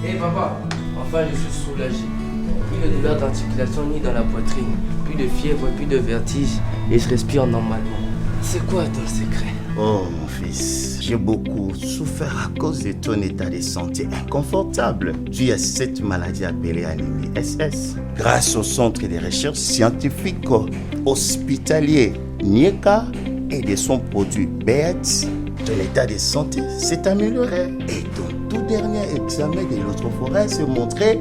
Hé papa, enfin je suis soulagé. Plus de douleur d'articulation ni dans la poitrine, plus de fièvre, plus de vertige et je respire normalement. C'est quoi ton secret? Oh mon fils, j'ai beaucoup souffert à cause de ton état de santé inconfortable dû à cette maladie appelée anémie SS. Grâce au centre de recherche scientifique hospitalier NIECA et de son produit BET, ton état de santé s'est amélioré et ton tout dernier examen de l'électrophorèse montrait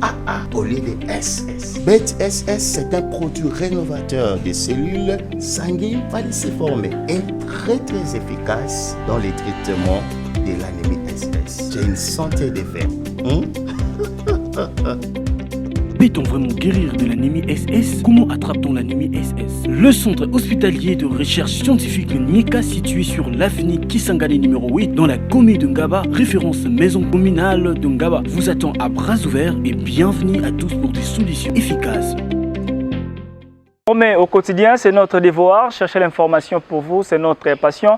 AA au lieu de SS. BET SS, c'est un produit rénovateur des cellules sanguines falciformes et très efficace dans le traitement de l'anémie SS. J'ai une santé de fer. Peut-on vraiment guérir de l'anémie SS? Comment attrape-t-on l'anémie SS? Le centre hospitalier de recherche scientifique NIECA, situé sur l'avenue Kisangani numéro 8 dans la commune de Ngaba, référence maison communale de Ngaba, vous attend à bras ouverts et bienvenue à tous pour des solutions efficaces. Mais au quotidien, c'est notre devoir, chercher l'information pour vous, c'est notre passion.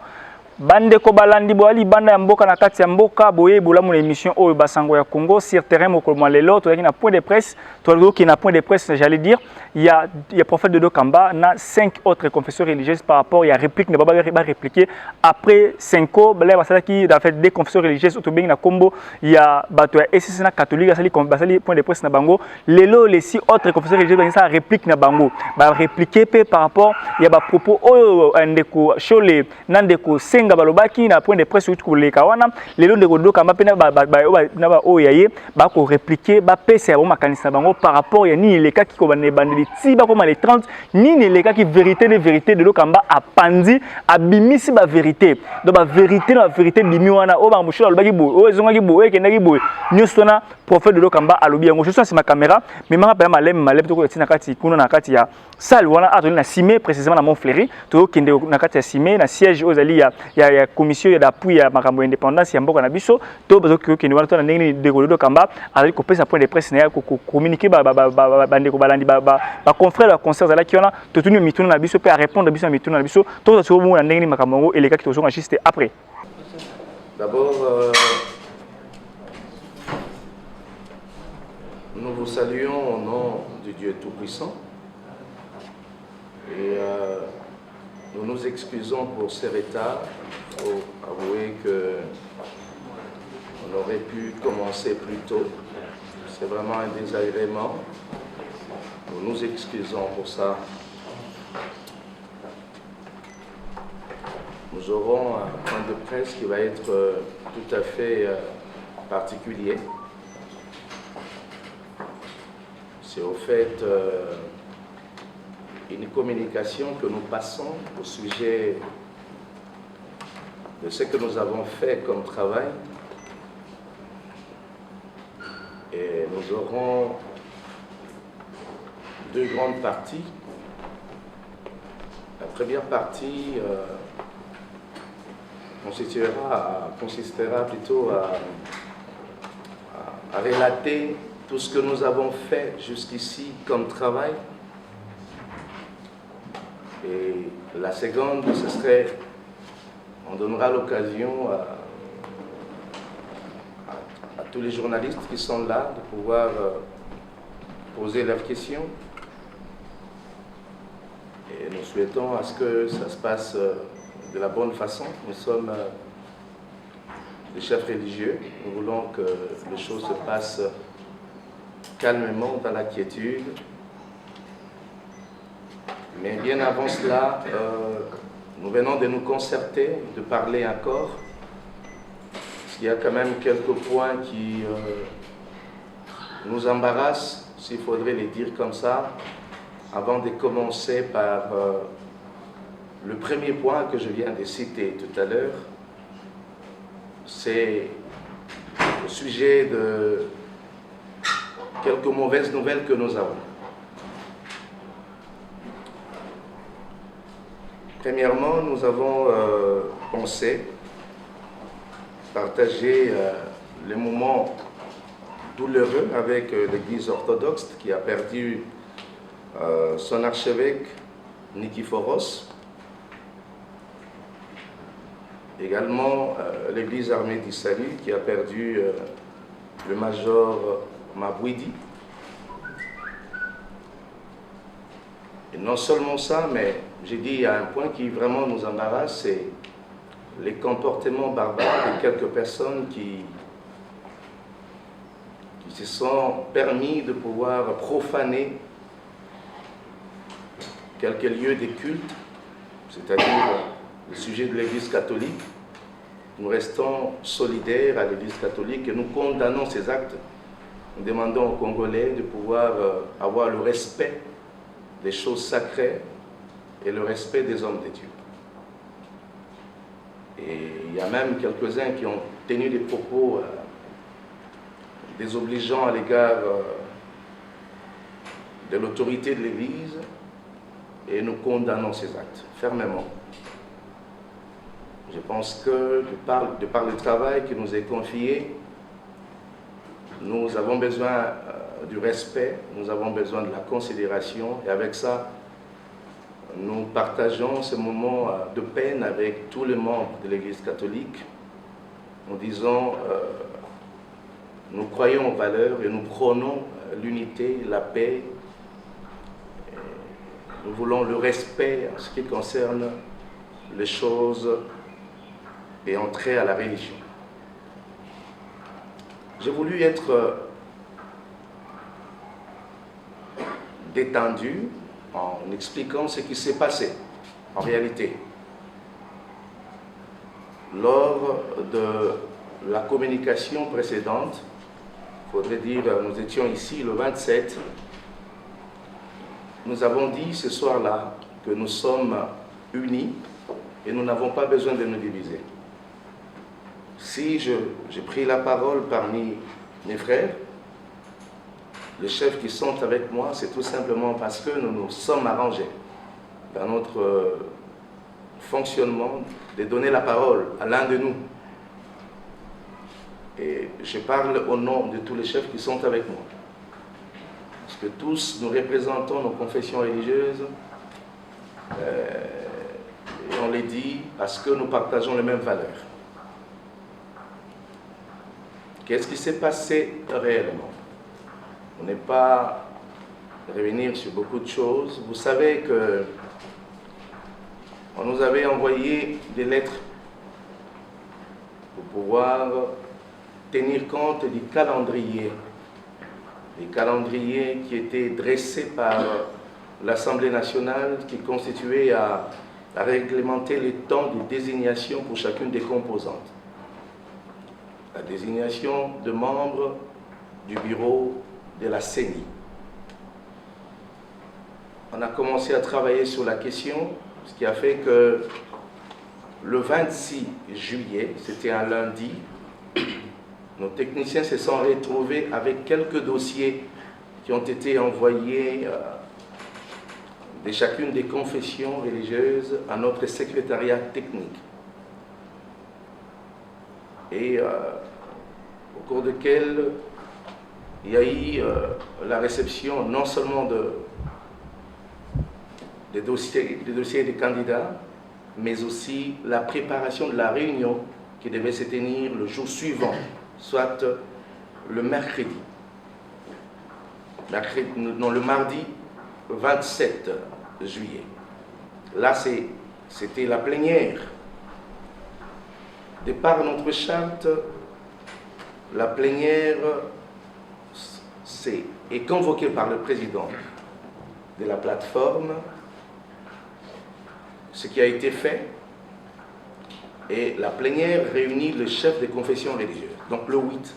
Bande ko balandi boali banda ya mboka na kati ya mboka boye bulamu na émission oyo basango ya Congo sur terrain mokolo lelo to na point de presse to qui na point de presse j'allais dire il y a prophète de Dokamba na 5 autres confesseurs religieuses par rapport il y a réplique ne pas répliquer après 5 ans bala basala qui da fait des confesseurs religieuses to na Kombo il y a bato ya SSC na catholique basali point de presse na bango lelo les 6 autres confesseurs religieuses ça réplique na bango ba répliquer par rapport il y a ba propos oyo ndeko chole na ndeko balobaki na point de presse ut ko leka wana lelo ndeko Dokamba pe na ba oyaye ba ko répliquer ba pesa ya makanisa bango par rapport ya ni leka ki ko bandeli ti ba ko les 30 ni leka ki vérité de Dokamba a pandi abimisi ba vérité donc ba vérité na vérité bimi wana o ba mushula lobaki bo o ezonga ki bo e kendaki bo nyosona na prophète de Dokamba alobi yango je suis sur ma caméra mais manga pa malem to ko tina kati kuno na kati ya salle wana atoli na Simé précisément na Montfleury to kende na kati ya Simé na siège ozali ya commission ya d'appui ya makambo indépendance ya mboka na biso to bazo ki ni wana to na ndenge de Dokamba azali ko pesa point de presse na ya ko communiquer bandeko balandi ba confrère ya concert za la ki wana to tuni mituna na biso pe à répondre biso na mituna na biso to so mo na ndenge ni makambo ngo eleka ki to so juste après. D'abord nous vous saluons au nom du Dieu Tout-Puissant et nous nous excusons pour ce retard. Il faut avouer qu'on aurait pu commencer plus tôt. C'est vraiment un désagrément. Nous nous excusons pour ça. Nous aurons un point de presse qui va être tout à fait particulier. C'est au fait une communication que nous passons au sujet de ce que nous avons fait comme travail. Et nous aurons 2 grandes parties. La première partie consistera plutôt à relater tout ce que nous avons fait jusqu'ici comme travail. Et la seconde, ce serait, on donnera l'occasion à tous les journalistes qui sont là de pouvoir poser leurs questions. Et nous souhaitons à ce que ça se passe de la bonne façon. Nous sommes des chefs religieux. Nous voulons que les choses se passent calmement, dans la quiétude. Mais bien avant cela, nous venons de nous concerter, de parler encore. Parce qu'il y a quand même quelques points qui nous embarrassent, s'il faudrait les dire comme ça, avant de commencer par le premier point que je viens de citer tout à l'heure. C'est au sujet de quelques mauvaises nouvelles que nous avons. Premièrement, nous avons pensé partager les moments douloureux avec l'Église orthodoxe qui a perdu son archevêque Nikiforos. Également l'Église armée du salut qui a perdu le major Mabouidi. Et non seulement ça, mais j'ai dit il y a un point qui vraiment nous embarrasse, c'est les comportements barbares de quelques personnes qui se sont permis de pouvoir profaner quelques lieux des cultes, c'est-à-dire le sujet de l'Église catholique. Nous restons solidaires à l'Église catholique et nous condamnons ces actes. Nous demandons aux Congolais de pouvoir avoir le respect des choses sacrées et le respect des hommes de Dieu. Et il y a même quelques-uns qui ont tenu des propos désobligeants à l'égard de l'autorité de l'Église, et nous condamnons ces actes fermement. Je pense que de par le travail qui nous est confié, nous avons besoin du respect, nous avons besoin de la considération, et avec ça, nous partageons ce moment de peine avec tous les membres de l'Église catholique. Nous disons, nous croyons aux valeurs et nous prônons l'unité, la paix. Nous voulons le respect en ce qui concerne les choses et entrer à la religion. J'ai voulu être détendu en expliquant ce qui s'est passé en réalité. Lors de la communication précédente, il faudrait dire, nous étions ici le 27, nous avons dit ce soir-là que nous sommes unis et nous n'avons pas besoin de nous diviser. Si j'ai pris la parole parmi mes frères, les chefs qui sont avec moi, c'est tout simplement parce que nous nous sommes arrangés dans notre fonctionnement de donner la parole à l'un de nous. Et je parle au nom de tous les chefs qui sont avec moi. Parce que tous nous représentons nos confessions religieuses, et on les dit parce que nous partageons les mêmes valeurs. Qu'est-ce qui s'est passé réellement? On n'est pas revenir sur beaucoup de choses. Vous savez que on nous avait envoyé des lettres pour pouvoir tenir compte du calendrier. Les calendriers qui étaient dressés par l'Assemblée nationale, qui constituaient à réglementer les temps de désignation pour chacune des composantes. La désignation de membres du bureau de la CENI. On a commencé à travailler sur la question, ce qui a fait que le 26 juillet, c'était un lundi, nos techniciens se sont retrouvés avec quelques dossiers qui ont été envoyés de chacune des confessions religieuses à notre secrétariat technique. Et au cours duquel il y a eu la réception non seulement des dossiers des candidats, mais aussi la préparation de la réunion qui devait se tenir le jour suivant, soit le mercredi. Non, le mardi 27 juillet. Là, c'était la plénière. De par notre charte, la plénière est convoquée par le président de la plateforme, ce qui a été fait, et la plénière réunit le chef des confessions religieuses, donc le 8,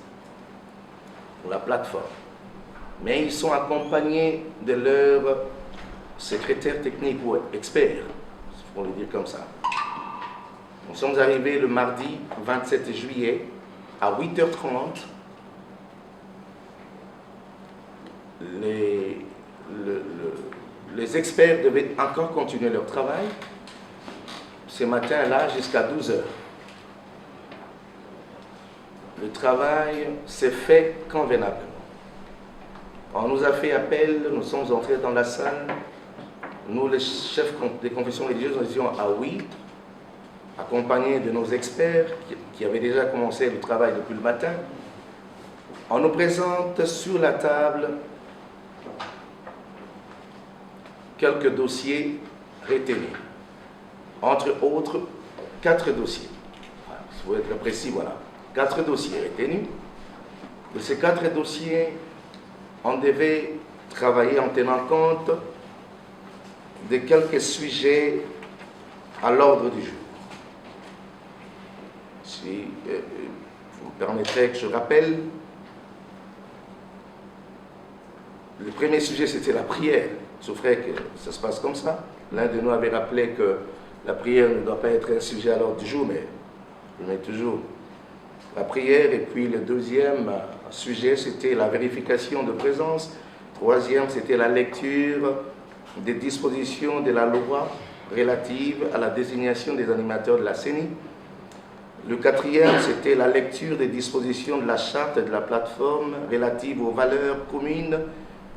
pour la plateforme. Mais ils sont accompagnés de leur secrétaire technique ou expert, il faut le dire comme ça. Nous sommes arrivés le mardi 27 juillet à 8h30. Les experts devaient encore continuer leur travail ce matin-là jusqu'à 12h. Le travail s'est fait convenablement. On nous a fait appel, nous sommes entrés dans la salle. Nous, les chefs des confessions religieuses, nous étions à 8, accompagnés de nos experts qui avaient déjà commencé le travail depuis le matin. On nous présente sur la table quelques dossiers retenus. Entre autres, 4 dossiers. Il faut être précis, voilà. 4 dossiers retenus. De ces 4 dossiers, on devait travailler en tenant compte de quelques sujets à l'ordre du jour. Si vous me permettrez que je rappelle, le premier sujet c'était la prière. Je ferais que ça se passe comme ça. L'un de nous avait rappelé que la prière ne doit pas être un sujet à l'ordre du jour, mais je mets toujours la prière. Et puis le deuxième sujet c'était la vérification de présence. Troisième c'était la lecture des dispositions de la loi relative à la désignation des animateurs de la CENI. Le quatrième, c'était la lecture des dispositions de la charte de la plateforme relative aux valeurs communes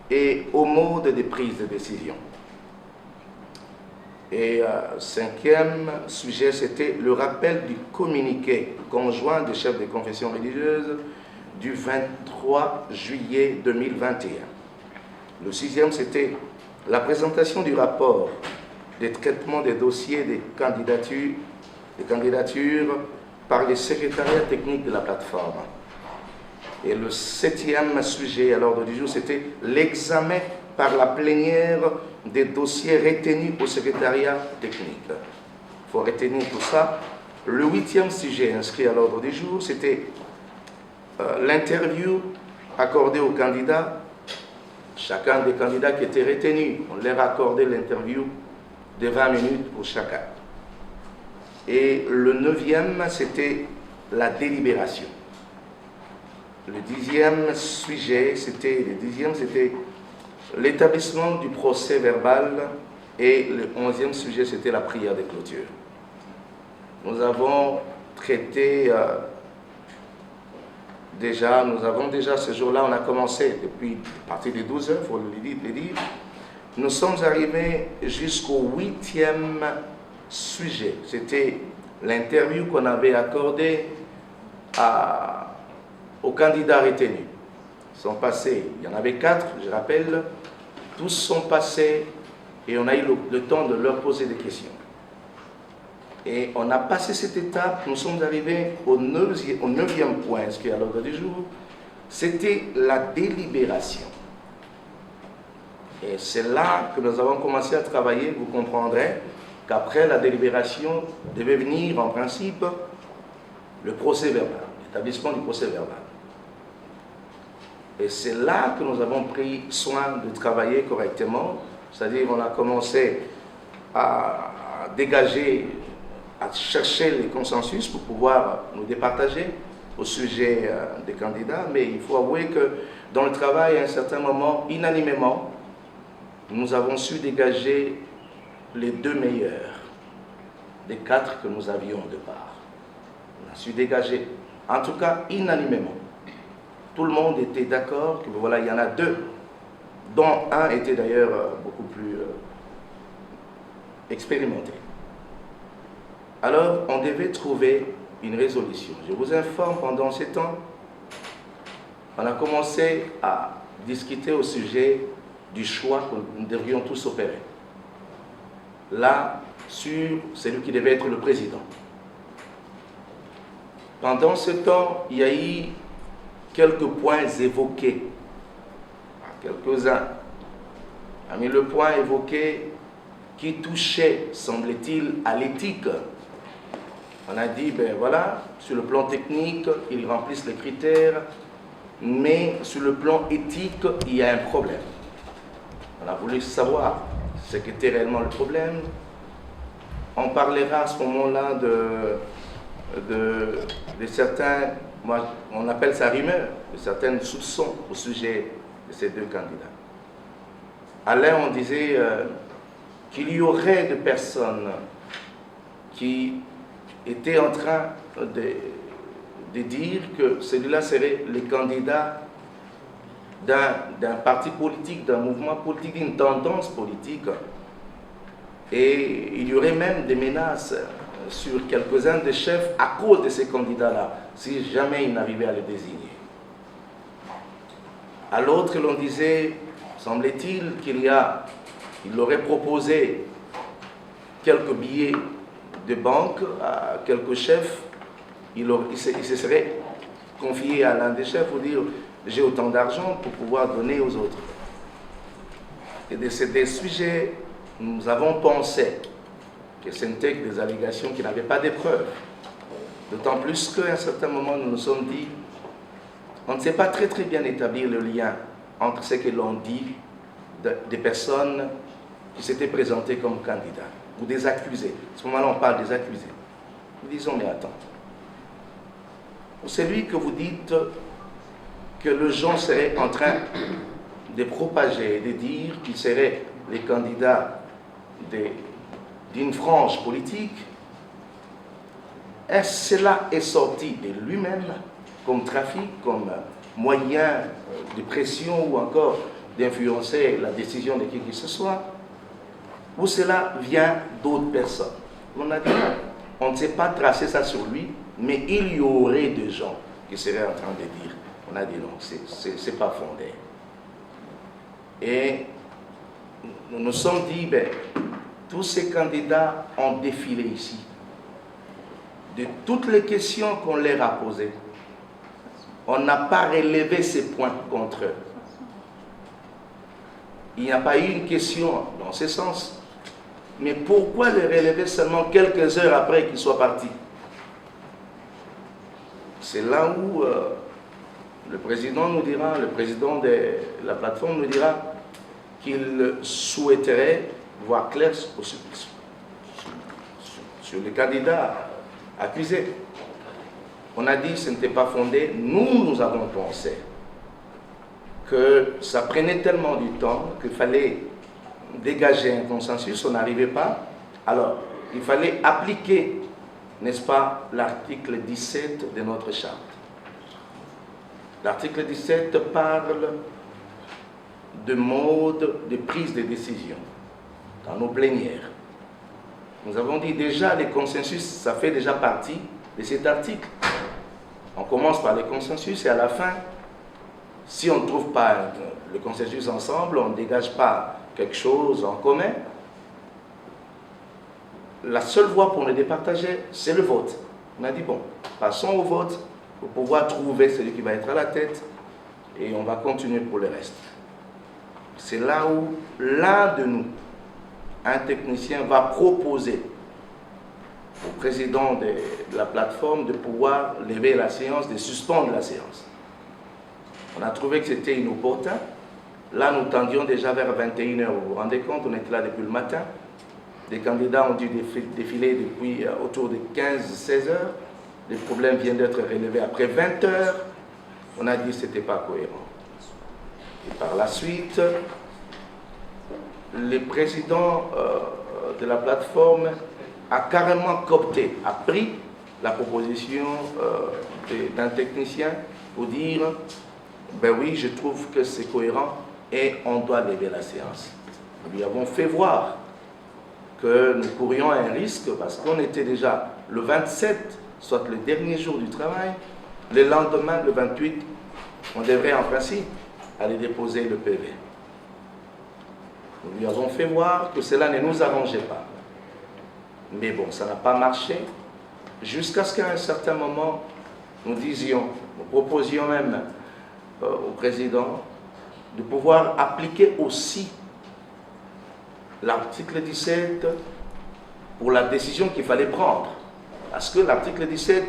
et au mode de prise de décision. Et cinquième sujet, c'était le rappel du communiqué conjoint des chefs des confessions religieuses du 23 juillet 2021. Le sixième, c'était la présentation du rapport des traitements des dossiers des candidatures par les secrétariats techniques de la plateforme. Et le septième sujet à l'ordre du jour, c'était l'examen par la plénière des dossiers retenus au secrétariat technique. Il faut retenir tout ça. Le huitième sujet inscrit à l'ordre du jour, c'était l'interview accordée aux candidats. Chacun des candidats qui étaient retenus, on leur a accordé l'interview de 20 minutes pour chacun. Et le neuvième, c'était la délibération. Le dixième sujet, c'était l'établissement du procès verbal. Et le 11e sujet, c'était la prière de clôture. Nous avons traité nous avons déjà ce jour-là, on a commencé depuis à partir des 12 heures, il faut le dire. Nous sommes arrivés jusqu'au 8e sujet. C'était l'interview qu'on avait accordée aux candidats retenus. Ils sont passés, il y en avait 4, je rappelle, tous sont passés et on a eu le temps de leur poser des questions. Et on a passé cette étape, nous sommes arrivés au 9e point inscrit à l'ordre du jour, c'était la délibération. Et c'est là que nous avons commencé à travailler. Vous comprendrez qu'après la délibération devait venir en principe le procès verbal, l'établissement du procès verbal. Et c'est là que nous avons pris soin de travailler correctement, c'est-à-dire on a commencé à dégager, à chercher les consensus pour pouvoir nous départager au sujet des candidats, mais il faut avouer que dans le travail, à un certain moment, unanimement, nous avons su dégager les 2 meilleurs des 4 que nous avions au départ. On a su dégager, en tout cas unanimement. Tout le monde était d'accord que voilà, il y en a 2, dont un était d'ailleurs beaucoup plus expérimenté. Alors, on devait trouver une résolution. Je vous informe, pendant ce temps, on a commencé à discuter au sujet du choix que nous devrions tous opérer. Là, sur celui qui devait être le président. Pendant ce temps, il y a eu quelques points évoqués, quelques-uns. On a mis le point évoqué qui touchait, semble-t-il, à l'éthique. On a dit, ben voilà, sur le plan technique, ils remplissent les critères, mais sur le plan éthique, il y a un problème. On a voulu savoir ce qu'était réellement le problème. On parlera à ce moment-là de certains, moi, on appelle ça rumeur, de certains soupçons au sujet de ces 2 candidats. À l'un, on disait qu'il y aurait des personnes qui étaient en train de dire que celui-là serait le candidat d'un parti politique, d'un mouvement politique, d'une tendance politique. Et il y aurait même des menaces sur quelques-uns des chefs à cause de ces candidats-là, si jamais ils n'arrivaient à les désigner. À l'autre, l'on disait, semblait-il, il aurait proposé quelques billets de banque à quelques chefs. Il se serait confié à l'un des chefs pour dire j'ai autant d'argent pour pouvoir donner aux autres. Et de ces sujets, nous avons pensé que c'était des allégations qui n'avaient pas de preuves. D'autant plus qu'à un certain moment, nous nous sommes dit on ne sait pas très bien établir le lien entre ce que l'on dit des personnes qui s'étaient présentées comme candidats ou des accusés. À ce moment-là, on parle des accusés. Nous disons, mais attends. C'est lui que vous dites que le gens serait en train de propager, de dire qu'ils seraient les candidats d'une frange politique. Est-ce que cela est sorti de lui-même comme trafic, comme moyen de pression ou encore d'influencer la décision de qui que ce soit, ou cela vient d'autres personnes? On a dit, on ne sait pas tracer ça sur lui, mais il y aurait des gens qui seraient en train de dire. On a dit non, c'est pas fondé. Et nous nous sommes dit, ben, tous ces candidats ont défilé ici. De toutes les questions qu'on leur a posées, on n'a pas relevé ces points contre eux. Il n'y a pas eu une question dans ce sens. Mais pourquoi les relever seulement quelques heures après qu'ils soient partis? C'est là où le président nous dira, le président de la plateforme nous dira qu'il souhaiterait voir clair sur les candidats accusés. On a dit que ce n'était pas fondé. Nous avons pensé que ça prenait tellement du temps qu'il fallait dégager un consensus, on n'arrivait pas. Alors, il fallait appliquer, n'est-ce pas, l'article 17 de notre charte. L'article 17 parle de mode de prise de décision dans nos plénières. Nous avons dit déjà les consensus, ça fait déjà partie de cet article. On commence par les consensus et à la fin, si on ne trouve pas le consensus ensemble, on ne dégage pas quelque chose en commun, la seule voie pour le départager, c'est le vote. On a dit, bon, passons au vote pour pouvoir trouver celui qui va être à la tête et on va continuer pour le reste. C'est là où l'un de nous, un technicien, va proposer au président de la plateforme de pouvoir lever la séance, de suspendre la séance. On a trouvé que c'était inopportun. Là, nous tendions déjà vers 21h, vous vous rendez compte, on était là depuis le matin. Les candidats ont dû défiler depuis autour de 15-16 heures. Les problèmes viennent d'être relevés après 20 heures. On a dit que ce n'était pas cohérent. Et par la suite, le président de la plateforme a carrément coopté, a pris la proposition d'un technicien pour dire ben oui, je trouve que c'est cohérent et on doit lever la séance. Nous lui avons fait voir que nous courions un risque parce qu'on était déjà le 27, soit le dernier jour du travail, le lendemain, le 28, on devrait en principe aller déposer le PV. Nous lui avons fait voir que cela ne nous arrangeait pas. Mais bon, ça n'a pas marché, jusqu'à ce qu'à un certain moment, nous proposions même au président de pouvoir appliquer aussi l'article 17 pour la décision qu'il fallait prendre. Parce que l'article 17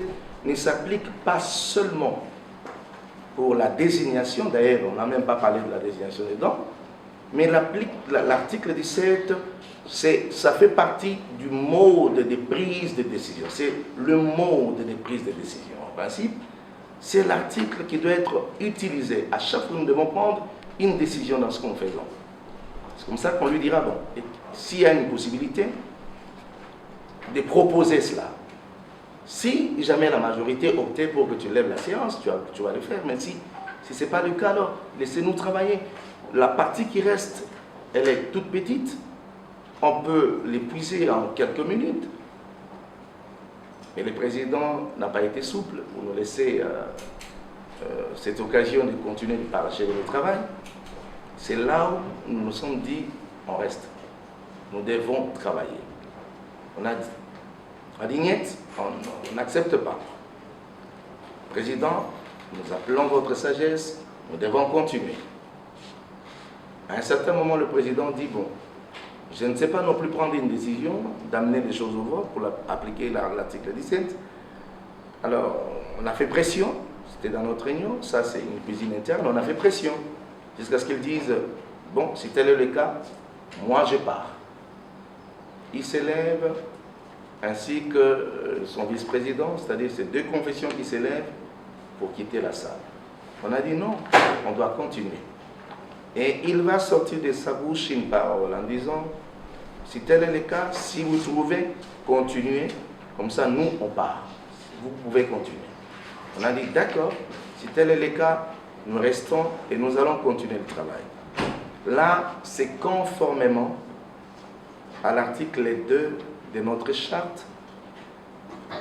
ne s'applique pas seulement pour la désignation, d'ailleurs on n'a même pas parlé de la désignation dedans, mais l'article 17, ça fait partie du mode de prise de décision. C'est le mode de prise de décision. En principe, c'est l'article qui doit être utilisé à chaque fois que nous devons prendre une décision dans ce qu'on fait. C'est comme ça qu'on lui dira, bon, s'il y a une possibilité de proposer cela, si jamais la majorité optait pour que tu lèves la séance, tu vas le faire, mais si ce n'est pas le cas, alors laissez-nous travailler. La partie qui reste, elle est toute petite, on peut l'épuiser en quelques minutes. Mais le président n'a pas été souple pour nous laisser cette occasion de continuer de parachever le travail, c'est là où nous nous sommes dit, on reste. Nous devons travailler. On a dit, à Lignette, on n'accepte pas. Président, nous appelons votre sagesse, nous devons continuer. À un certain moment, le président dit, bon, je ne sais pas non plus prendre une décision d'amener les choses au vote pour appliquer l'article 17. Alors, on a fait pression, c'était dans notre réunion, ça c'est une cuisine interne, on a fait pression, jusqu'à ce qu'ils disent, bon, si tel est le cas, moi je pars. Il s'élève, ainsi que son vice-président, c'est-à-dire ces deux confessions qui s'élèvent pour quitter la salle. On a dit non, on doit continuer. Et il va sortir de sa bouche une parole en disant, si tel est le cas, si vous trouvez, continuez, comme ça nous on part. Vous pouvez continuer. On a dit d'accord, si tel est le cas, nous restons et nous allons continuer le travail. Là, c'est conformément à l'article 2 de notre charte,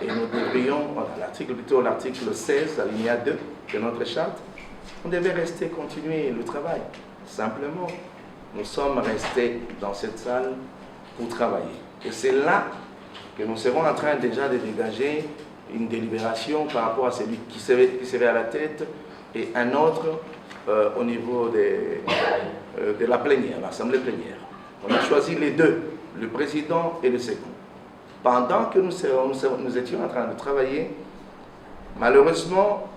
et nous devrions, l'article 16, alinéa 2 de notre charte, on devait rester, continuer le travail. Simplement, nous sommes restés dans cette salle pour travailler. Et c'est là que nous serons en train déjà de dégager une délibération par rapport à celui qui serait à la tête et un autre au niveau de la plénière, l'assemblée plénière. On a choisi les deux, le président et le second. Pendant que nous étions en train de travailler, malheureusement,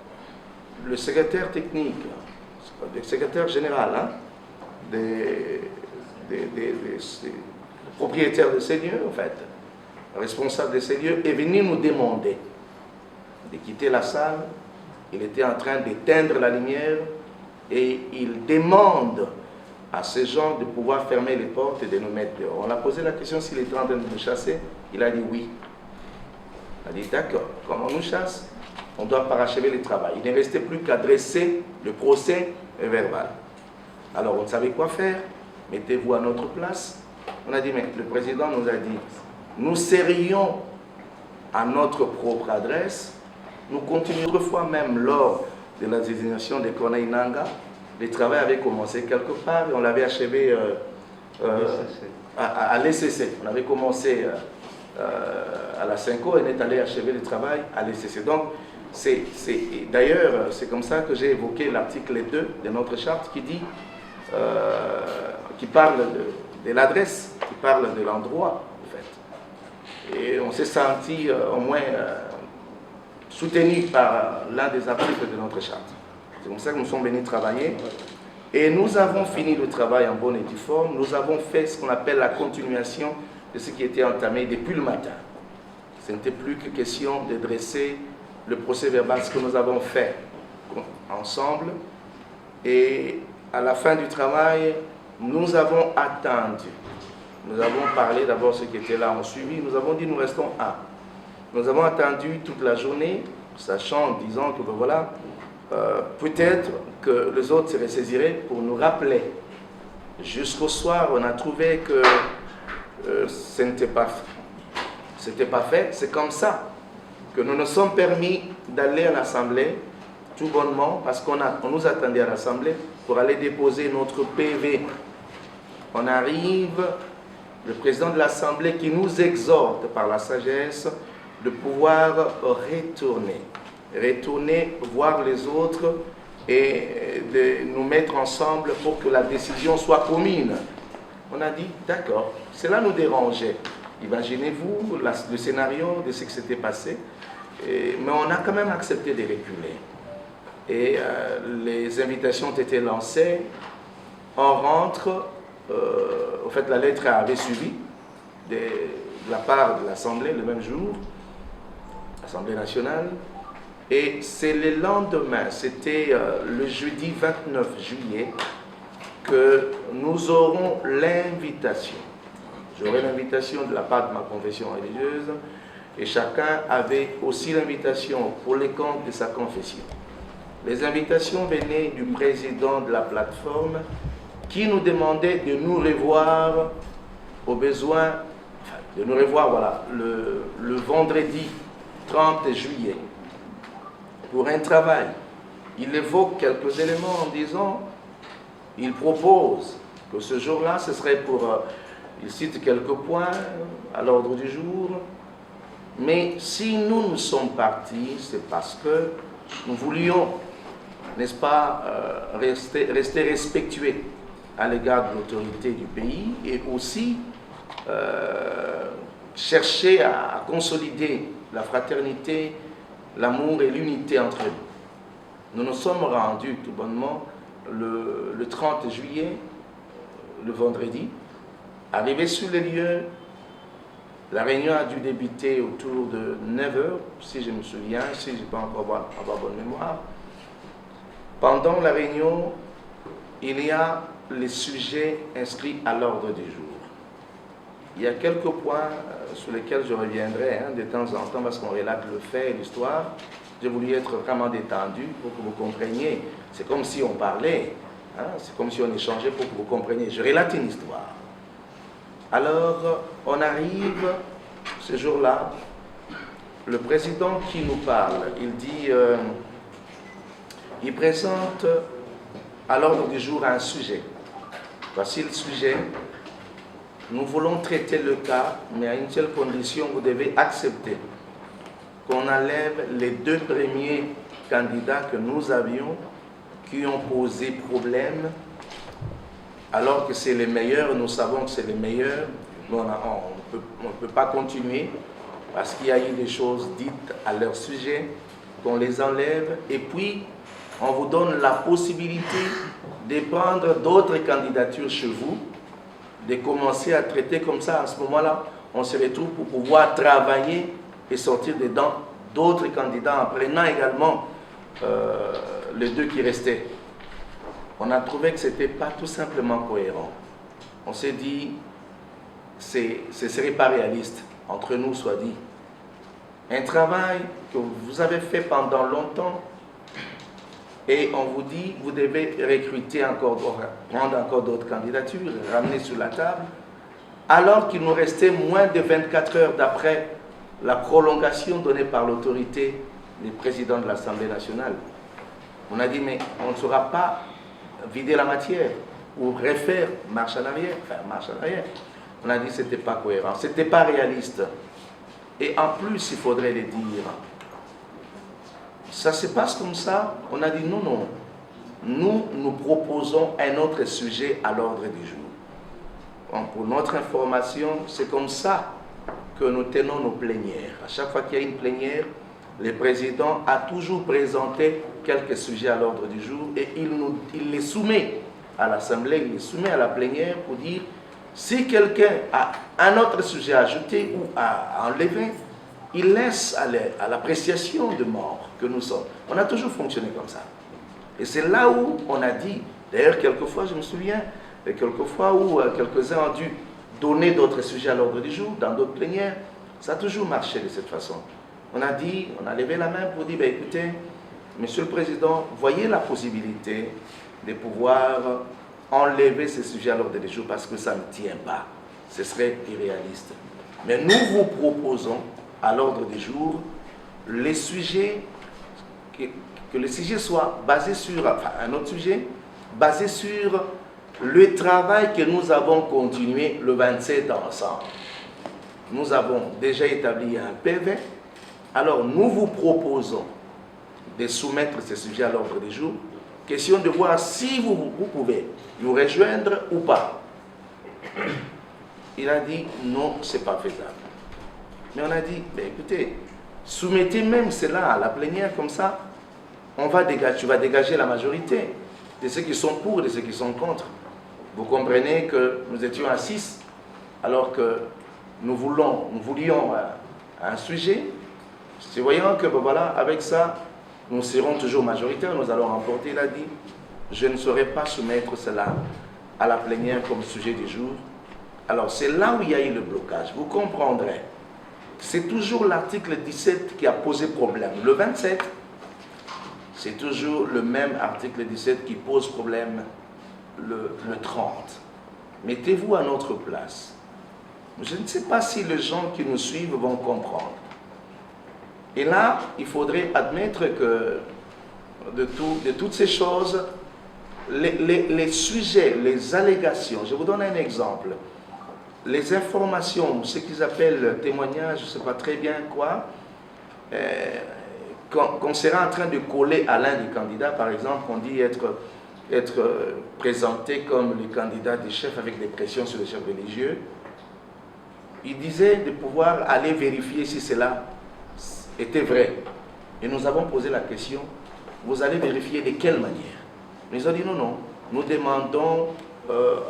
le secrétaire technique, le secrétaire général des propriétaires de ces lieux, en fait, responsable de ces lieux, est venu nous demander de quitter la salle. Il était en train d'éteindre la lumière et il demande à ces gens de pouvoir fermer les portes et de nous mettre dehors. On a posé la question s'il était en train de nous chasser. Il a dit oui. Il a dit d'accord, comme on nous chasse, on doit parachever le travail. Il ne restait plus qu'à dresser le procès verbal. Alors on ne savait quoi faire. Mettez-vous à notre place. On a dit, mais le président nous a dit, nous serions à notre propre adresse. Nous continuons autrefois même lors de la désignation de Corneille Nangaa. Le travail avait commencé quelque part et on l'avait achevé à l'ECC. On avait commencé à la Cinco et on est allé achever le travail à l'ECC. Donc, d'ailleurs, c'est comme ça que j'ai évoqué l'article 2 de notre charte qui dit, qui parle de l'adresse, qui parle de l'endroit, en fait. Et on s'est senti au moins soutenu par l'un des articles de notre charte. C'est comme ça que nous sommes venus travailler. Et nous avons fini le travail en bonne et due forme. Nous avons fait ce qu'on appelle la continuation de ce qui était entamé depuis le matin. Ce n'était plus que question de dresser le procès verbal, ce que nous avons fait ensemble. Et à la fin du travail, nous avons attendu. Nous avons parlé d'abord de ceux qui étaient là en suivi. Nous avons dit nous restons à. Nous avons attendu toute la journée, sachant, disant que ben voilà, peut-être que les autres se ressaisiraient pour nous rappeler. Jusqu'au soir, on a trouvé que ce n'était pas fait. C'est comme ça que nous nous sommes permis d'aller à l'Assemblée tout bonnement, parce qu'on nous attendait à l'Assemblée pour aller déposer notre PV. On arrive, le président de l'Assemblée qui nous exhorte par la sagesse de pouvoir retourner voir les autres et de nous mettre ensemble pour que la décision soit commune. On a dit, d'accord, cela nous dérangeait. Imaginez-vous le scénario de ce qui s'était passé, mais on a quand même accepté de reculer. Et les invitations ont été lancées. On rentre, en fait la lettre avait suivi de la part de l'Assemblée le même jour, l'Assemblée nationale. Et c'est le lendemain, c'était le jeudi 29 juillet, que nous aurons l'invitation. J'aurai l'invitation de la part de ma confession religieuse et chacun avait aussi l'invitation pour les comptes de sa confession. Les invitations venaient du président de la plateforme qui nous demandait de nous revoir au besoin, enfin, de nous revoir voilà, le vendredi 30 juillet pour un travail il évoque quelques éléments en disant, il propose que ce jour-là, ce serait pour, il cite quelques points à l'ordre du jour, mais si nous sommes partis, c'est parce que nous voulions, n'est-ce pas, rester respectueux à l'égard de l'autorité du pays et aussi chercher à consolider la fraternité, l'amour et l'unité entre nous. Nous nous sommes rendus tout bonnement le 30 juillet, le vendredi. Arrivé sur les lieux, la réunion a dû débuter autour de 9 h, si je me souviens, si je ne peux pas encore avoir bonne mémoire. Pendant la réunion, il y a les sujets inscrits à l'ordre du jour. Il y a quelques points sur lesquels je reviendrai de temps en temps parce qu'on relate le fait et l'histoire. J'ai voulu être vraiment détendu pour que vous compreniez. C'est comme si on parlait, c'est comme si on échangeait pour que vous compreniez. Je relate une histoire. Alors, on arrive ce jour-là, le président qui nous parle, il dit, il présente à l'ordre du jour un sujet. Voici le sujet. Nous voulons traiter le cas, mais à une seule condition, vous devez accepter qu'on enlève les 2 premiers candidats que nous avions qui ont posé problème, alors que c'est les meilleurs, nous savons que c'est les meilleurs, on ne peut pas continuer parce qu'il y a eu des choses dites à leur sujet, qu'on les enlève et puis on vous donne la possibilité de prendre d'autres candidatures chez vous, de commencer à traiter comme ça. À ce moment-là, on se retrouve pour pouvoir travailler et sortir dedans d'autres candidats en prenant également les 2 qui restaient. On a trouvé que ce n'était pas tout simplement cohérent. On s'est dit, ce ne serait pas réaliste, entre nous soit dit. Un travail que vous avez fait pendant longtemps et on vous dit, vous devez recruter encore, prendre encore d'autres candidatures, ramener sur la table, alors qu'il nous restait moins de 24 heures d'après la prolongation donnée par l'autorité du président de l'Assemblée nationale. On a dit, mais on ne saura pas vider la matière ou refaire marche en arrière, marche en arrière. On a dit que ce n'était pas cohérent, ce n'était pas réaliste. Et en plus, il faudrait le dire. Ça se passe comme ça. On a dit non, non. Nous proposons un autre sujet à l'ordre du jour. Donc, pour notre information, c'est comme ça que nous tenons nos plénières. À chaque fois qu'il y a une plénière, le président a toujours présenté quelques sujets à l'ordre du jour et il les soumet à l'Assemblée, il les soumet à la plénière pour dire si quelqu'un a un autre sujet à ajouter ou à enlever, il laisse à l'appréciation de membres que nous sommes. On a toujours fonctionné comme ça. Et c'est là où on a dit, d'ailleurs quelquefois je me souviens, quelquefois où quelques-uns ont dû donner d'autres sujets à l'ordre du jour, dans d'autres plénières, ça a toujours marché de cette façon. On a dit, on a levé la main pour dire, écoutez, Monsieur le Président, voyez la possibilité de pouvoir enlever ces sujets à l'ordre du jour parce que ça ne tient pas. Ce serait irréaliste. Mais nous vous proposons à l'ordre du jour les sujets, que le sujet soit basé sur, enfin un autre sujet, basé sur le travail que nous avons continué le 27 ensemble. Nous avons déjà établi un PV, alors nous vous proposons de soumettre ces sujets à l'ordre du jour. Question de voir si vous pouvez nous rejoindre ou pas. Il a dit non, ce n'est pas faisable. Mais on a dit, ben écoutez, soumettez même cela à la plénière comme ça, tu vas dégager la majorité de ceux qui sont pour et de ceux qui sont contre. Vous comprenez que nous étions à 6, alors que nous voulions un sujet. C'est voyant que ben voilà, avec ça, nous serons toujours majoritaires, nous allons remporter. Il a dit, je ne saurais pas soumettre cela à la plénière comme sujet du jour. Alors c'est là où il y a eu le blocage. Vous comprendrez. C'est toujours l'article 17 qui a posé problème. Le 27, c'est toujours le même article 17 qui pose problème le 30. Mettez-vous à notre place. Je ne sais pas si les gens qui nous suivent vont comprendre. Et là, il faudrait admettre que de toutes ces choses, les sujets, les allégations. Je vous donne un exemple. Les informations, ce qu'ils appellent témoignages, je ne sais pas très bien quoi, qu'on sera en train de coller à l'un des candidats, par exemple, on dit être présenté comme le candidat des chefs avec des pressions sur les chefs religieux. Il disait de pouvoir aller vérifier si cela était vrai. Et nous avons posé la question, vous allez vérifier de quelle manière? Ils ont dit non, non, nous demandons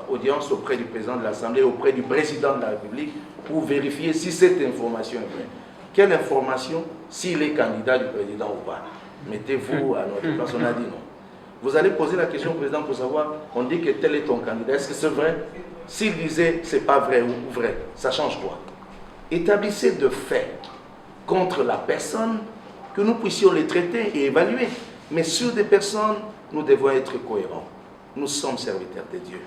audience auprès du président de l'Assemblée, auprès du président de la République, pour vérifier si cette information est vraie. Quelle information? S'il est candidat du président ou pas. Mettez-vous à notre place, on a dit non. Vous allez poser la question au président pour savoir, on dit que tel est ton candidat, est-ce que c'est vrai? S'il disait c'est pas vrai ou vrai, ça change quoi? Établissez de faits contre la personne, que nous puissions les traiter et évaluer. Mais sur des personnes, nous devons être cohérents. Nous sommes serviteurs de Dieu.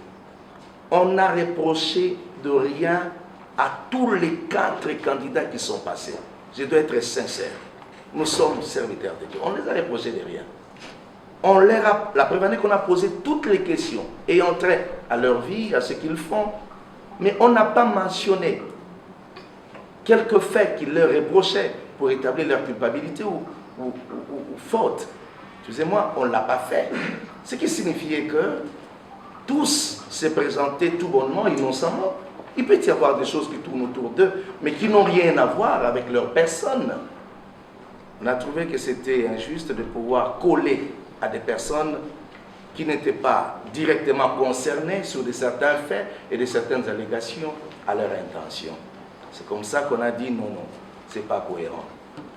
On a reproché de rien à tous les 4 candidats qui sont passés. Je dois être sincère. Nous sommes serviteurs de Dieu. On les a reprochés de rien. On leur a, la preuve année qu'on a posé toutes les questions ayant trait à leur vie, à ce qu'ils font, mais on n'a pas mentionné quelques faits qu'ils leur reprochaient pour établir leur culpabilité ou faute. Excusez-moi, on ne l'a pas fait. Ce qui signifiait que tous se présentaient tout bonnement, innocemment. Il peut y avoir des choses qui tournent autour d'eux, mais qui n'ont rien à voir avec leur personne. On a trouvé que c'était injuste de pouvoir coller à des personnes qui n'étaient pas directement concernées sur certains faits et de certaines allégations à leur intention. C'est comme ça qu'on a dit non, non, c'est pas cohérent.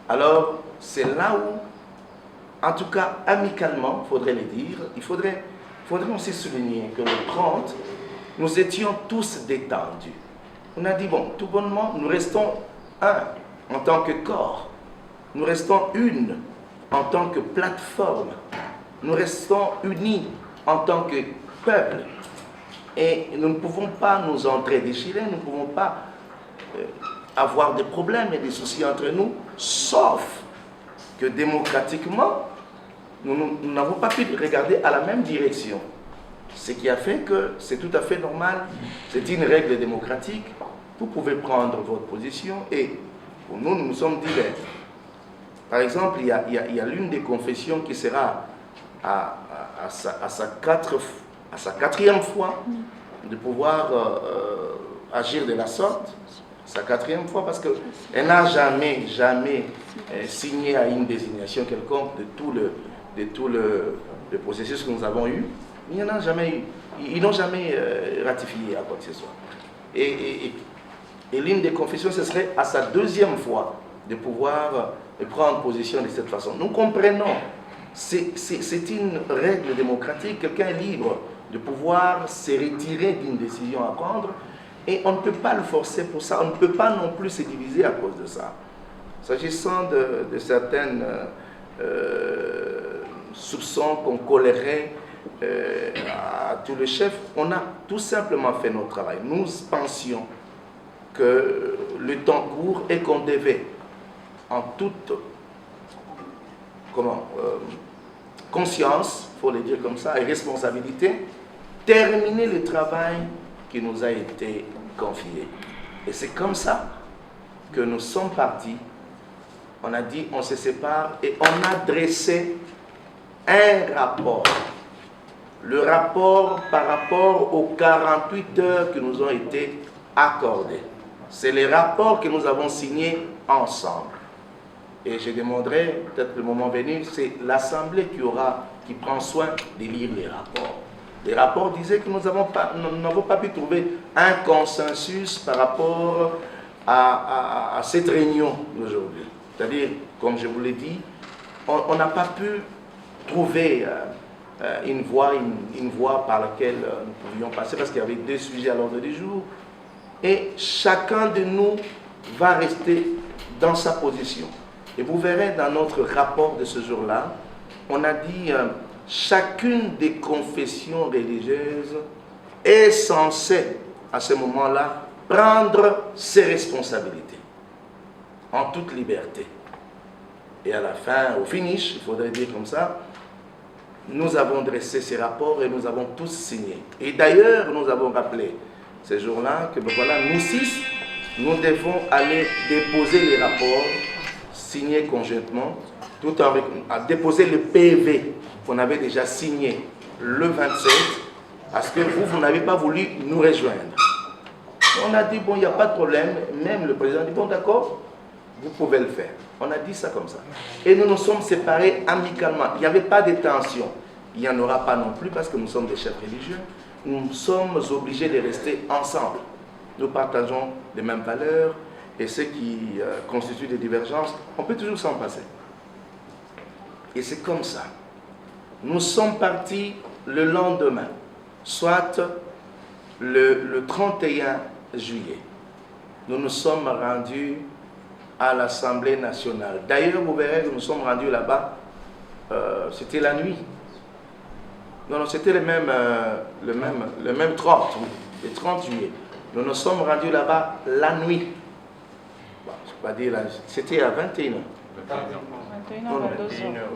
Alors, c'est là où, en tout cas, amicalement, il faudrait le dire, il faudrait aussi souligner que le 30, nous étions tous détendus. On a dit, bon, tout bonnement, nous restons un en tant que corps. Nous restons une en tant que plateforme. Nous restons unis en tant que peuple. Et nous ne pouvons pas nous entredéchirer, nous ne pouvons pas avoir des problèmes et des soucis entre nous, sauf que démocratiquement, nous n'avons pas pu regarder à la même direction. Ce qui a fait que c'est tout à fait normal, c'est une règle démocratique, vous pouvez prendre votre position et pour nous, nous nous sommes divers. Par exemple, il y a l'une des confessions qui sera à sa 4e fois de pouvoir agir de la sorte, sa 4e fois, parce qu'elle n'a jamais signé à une désignation quelconque de tout le processus que nous avons eu. Il n'y en a jamais eu. Ils n'ont jamais ratifié à quoi que ce soit. Et l'une des confessions, ce serait à sa 2e fois de pouvoir prendre position de cette façon. Nous comprenons, c'est une règle démocratique, quelqu'un est libre de pouvoir se retirer d'une décision à prendre et on ne peut pas le forcer pour ça, on ne peut pas non plus se diviser à cause de ça. S'agissant de certaines soupçons qu'on collerait à tous les chefs, on a tout simplement fait notre travail. Nous pensions que le temps court et qu'on devait, en toute conscience, il faut le dire comme ça, et responsabilité, terminer le travail qui nous a été confié. Et c'est comme ça que nous sommes partis. On a dit, on se sépare et on a dressé un rapport. Le rapport par rapport aux 48 heures qui nous ont été accordées. C'est les rapports que nous avons signés ensemble. Et je demanderai, peut-être le moment venu, c'est l'Assemblée qui prend soin de lire les rapports. Les rapports disaient que nous n'avons pas pu trouver un consensus par rapport à cette réunion d'aujourd'hui. C'est-à-dire, comme je vous l'ai dit, on n'a pas pu trouver une voie par laquelle nous pouvions passer parce qu'il y avait 2 sujets à l'ordre du jour. Et chacun de nous va rester dans sa position. Et vous verrez dans notre rapport de ce jour-là, on a dit chacune des confessions religieuses est censée, à ce moment-là, prendre ses responsabilités en toute liberté. Et à la fin, au finish, il faudrait dire comme ça, nous avons dressé ces rapports et nous avons tous signé. Et d'ailleurs, nous avons rappelé ces jours-là que ben voilà, nous 6, nous devons aller déposer les rapports signés conjointement, tout en déposer le PV qu'on avait déjà signé le 27, parce que vous n'avez pas voulu nous rejoindre. On a dit, bon, il n'y a pas de problème, même le président dit, bon, d'accord, vous pouvez le faire. On a dit ça comme ça. Et nous nous sommes séparés amicalement. Il n'y avait pas de tension. Il n'y en aura pas non plus parce que nous sommes des chefs religieux. Nous sommes obligés de rester ensemble. Nous partageons les mêmes valeurs et ce qui constitue des divergences, on peut toujours s'en passer. Et c'est comme ça. Nous sommes partis le lendemain, soit le 31 juillet. Nous nous sommes rendus à l'Assemblée nationale. D'ailleurs, vous verrez que nous sommes rendus là-bas, c'était la nuit. Non, c'était le même 30, oui, le 30 juillet. Nous nous sommes rendus là-bas la nuit. Bon, je ne vais pas dire là, c'était à 21h.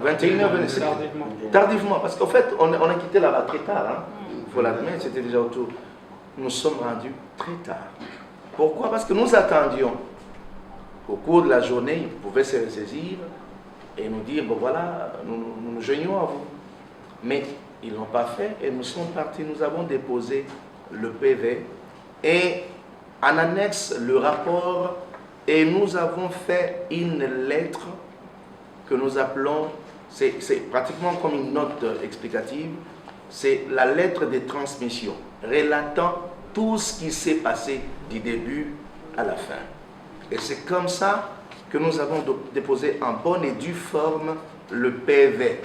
21h, tardivement, parce qu'en fait, on a quitté là-bas très tard. Hein. Il faut l'admettre, c'était déjà autour. Nous sommes rendus très tard. Pourquoi? Parce que nous attendions. Au cours de la journée, ils pouvaient se ressaisir et nous dire, bon voilà, nous nous joignons à vous. Mais ils ne l'ont pas fait et nous sommes partis, nous avons déposé le PV et en annexe le rapport et nous avons fait une lettre que nous appelons, c'est pratiquement comme une note explicative, c'est la lettre de transmission relatant tout ce qui s'est passé du début à la fin. Et c'est comme ça que nous avons déposé en bonne et due forme le PV.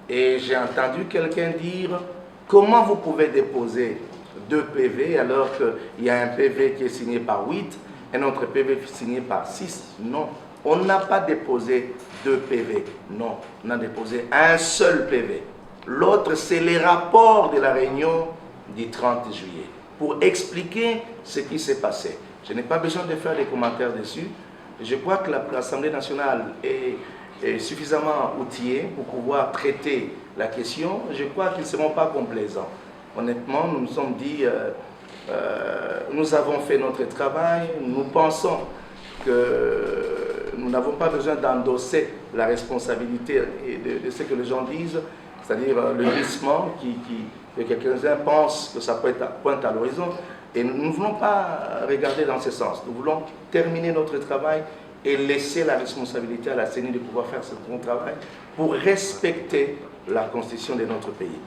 Et j'ai entendu quelqu'un dire, comment vous pouvez déposer 2 PV alors qu'il y a un PV qui est signé par 8, un autre PV signé par 6? Non, on n'a pas déposé 2 PV, non, on a déposé un seul PV. L'autre, c'est les rapports de la réunion du 30 juillet, pour expliquer ce qui s'est passé. Je n'ai pas besoin de faire des commentaires dessus. Je crois que l'Assemblée nationale est suffisamment outillée pour pouvoir traiter la question. Je crois qu'ils ne seront pas complaisants. Honnêtement, nous nous sommes dit, nous avons fait notre travail, nous pensons que nous n'avons pas besoin d'endosser la responsabilité de ce que les gens disent, c'est-à-dire le glissement que quelques-uns pensent que ça peut être pointe à l'horizon. Et nous ne voulons pas regarder dans ce sens. Nous voulons terminer notre travail et laisser la responsabilité à la CENI de pouvoir faire ce bon travail pour respecter la constitution de notre pays.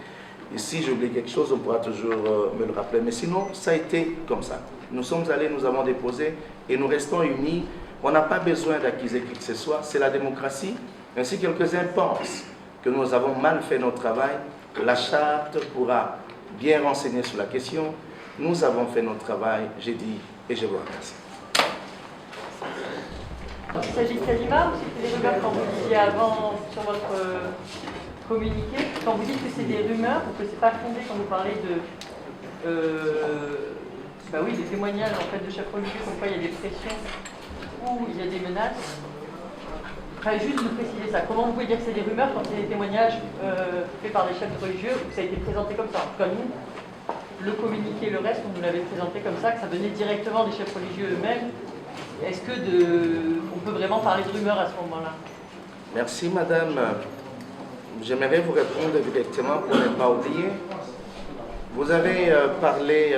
Et si j'oublie quelque chose, on pourra toujours me le rappeler. Mais sinon, ça a été comme ça. Nous sommes allés, nous avons déposé et nous restons unis. On n'a pas besoin d'accuser qui que ce soit. C'est la démocratie. Même si quelques-uns pensent que nous avons mal fait notre travail, la charte pourra bien renseigner sur la question. Nous avons fait notre travail, j'ai dit, et je vous remercie. Il s'agit de Kalima ou c'était des rumeurs quand vous disiez avant sur votre communiqué, quand vous dites que c'est des rumeurs ou que c'est pas fondé quand vous parlez de des témoignages en fait de chefs religieux comme quoi il y a des pressions ou il y a des menaces. Enfin, juste nous préciser ça. Comment vous pouvez dire que c'est des rumeurs quand c'est des témoignages faits par des chefs religieux ou que ça a été présenté comme ça? En tout cas, nous, le communiqué, le reste, on nous l'avait présenté comme ça, que ça venait directement des chefs religieux eux-mêmes. Est-ce que on peut vraiment parler de rumeurs à ce moment-là? Merci madame. J'aimerais vous répondre directement pour ne pas oublier. Vous avez parlé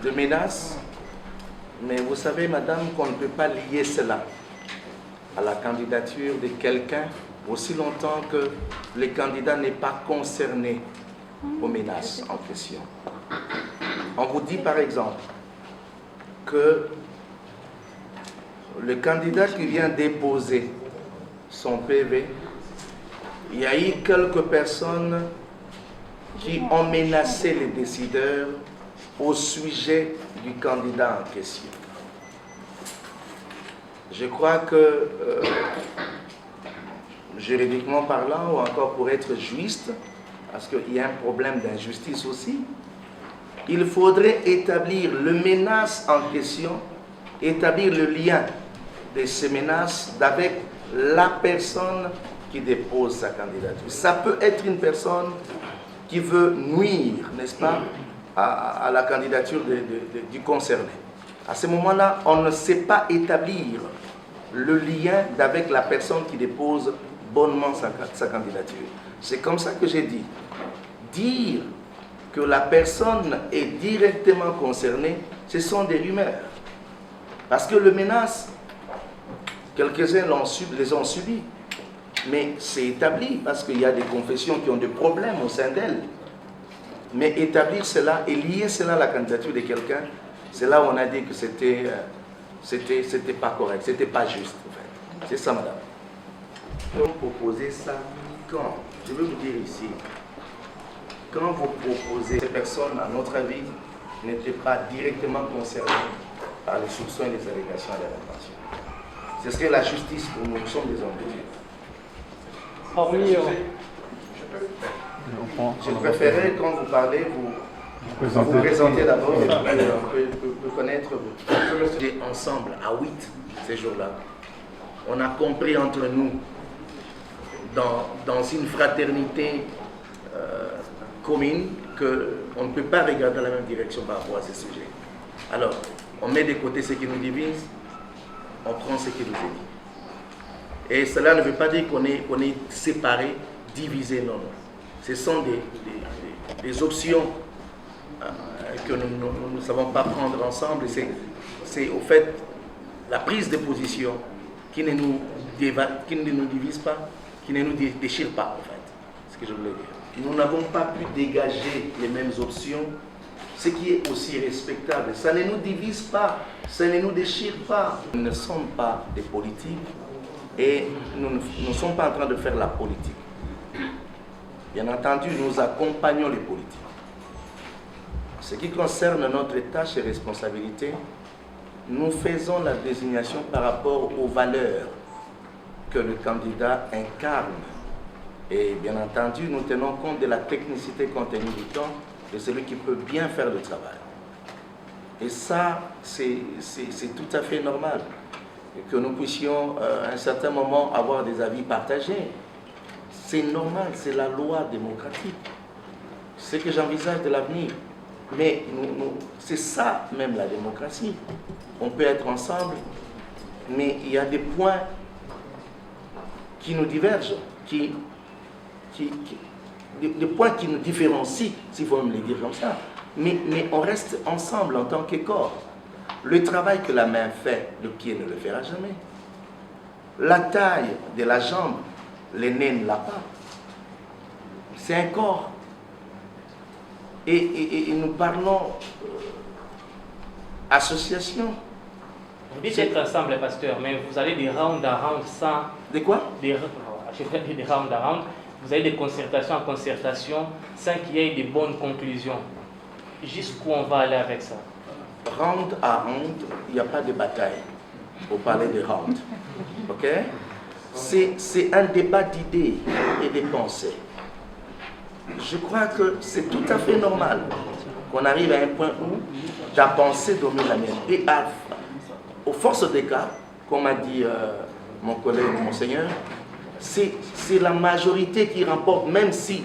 de menaces, mais vous savez madame qu'on ne peut pas lier cela à la candidature de quelqu'un aussi longtemps que le candidat n'est pas concerné aux menaces en question. On vous dit par exemple que le candidat qui vient déposer son PV, il y a eu quelques personnes qui ont menacé les décideurs au sujet du candidat en question. Je crois que, juridiquement parlant, ou encore pour être juste, parce qu'il y a un problème d'injustice aussi, il faudrait établir le menace en question, établir le lien de ces menaces avec la personne qui dépose sa candidature. Ça peut être une personne qui veut nuire, n'est-ce pas, à la candidature du concerné. À ce moment-là, on ne sait pas établir le lien avec la personne qui dépose bonnement sa candidature. C'est comme ça que j'ai dit. Dire que la personne est directement concernée, ce sont des rumeurs. Parce que les menaces, quelques-uns les ont subies. Mais c'est établi parce qu'il y a des confessions qui ont des problèmes au sein d'elles. Mais établir cela et lier cela à la candidature de quelqu'un, c'est là où on a dit que c'était pas correct, c'était pas juste en fait. C'est ça, madame. Vous proposez ça quand? Je veux vous dire ici, quand vous proposez, ces personnes, à notre avis, n'étaient pas directement concernées par les soupçons et les allégations à l'invention. Ce serait la justice pour nous, nous sommes des hommes de Dieu. Je préférerais, quand vous parlez, vous présenter d'abord, on peut connaître vous. Ensemble, à 8, ces jours-là, on a compris entre nous, dans une fraternité commune, qu'on ne peut pas regarder dans la même direction par rapport à ces sujets. Alors, on met de côté ce qui nous divise, on prend ce qui nous unit. Et cela ne veut pas dire qu'on est séparés, divisés, non, non. Ce sont des options que nous ne savons pas prendre ensemble. C'est au fait la prise de position qui ne nous divise pas, qui ne nous déchire pas, en fait. C'est ce que je voulais dire. Nous n'avons pas pu dégager les mêmes options, ce qui est aussi respectable. Ça ne nous divise pas, ça ne nous déchire pas. Nous ne sommes pas des politiques. Et nous ne sommes pas en train de faire la politique. Bien entendu, nous accompagnons les politiques. Ce qui concerne notre tâche et responsabilité, nous faisons la désignation par rapport aux valeurs que le candidat incarne. Et bien entendu, nous tenons compte de la technicité contenue du temps de celui qui peut bien faire le travail. Et ça, c'est tout à fait normal. Que nous puissions à un certain moment avoir des avis partagés. C'est normal, c'est la loi démocratique. C'est ce que j'envisage de l'avenir. Mais c'est ça même la démocratie. On peut être ensemble, mais il y a des points qui nous divergent, des points qui nous différencient, s'il faut me les dire comme ça. Mais on reste ensemble en tant que corps. Le travail que la main fait, le pied ne le fera jamais. La taille de la jambe, le nez ne l'a pas. C'est un corps. Et nous parlons association. Vous dites être ensemble, pasteur, mais vous allez de round à round sans... De quoi? Je vais dire de round à round. Vous allez de concertation en concertation sans qu'il y ait de bonnes conclusions. Jusqu'où on va aller avec ça? Round à round, il n'y a pas de bataille pour parler de round. Ok? C'est un débat d'idées et de pensées. Je crois que c'est tout à fait normal qu'on arrive à un point où la pensée domine la mienne. Et aux forces des cas, comme a dit mon collègue, monseigneur, c'est la majorité qui remporte, même si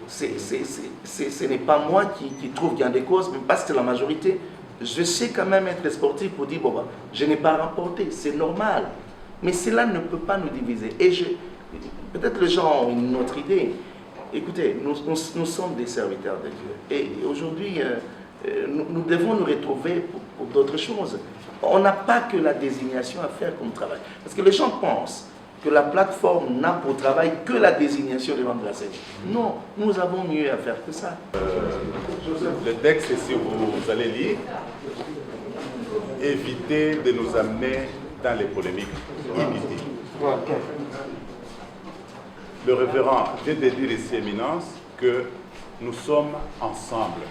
ce n'est pas moi qui trouve qu'il y a des causes, mais parce que c'est la majorité. Je sais quand même être sportif pour dire, bon, bah, je n'ai pas remporté, c'est normal. Mais cela ne peut pas nous diviser. Et peut-être les gens ont une autre idée. Écoutez, nous sommes des serviteurs de Dieu. Et aujourd'hui, nous devons nous retrouver pour d'autres choses. On n'a pas que la désignation à faire comme travail. Parce que les gens pensent que la plateforme n'a pour travail que la désignation de l'homme de la scène. Non, nous avons mieux à faire que ça. Le texte, si vous allez lire, évitez de nous amener dans les polémiques inutiles. Le révérend vient de dire ici, Éminence, que nous sommes ensemble.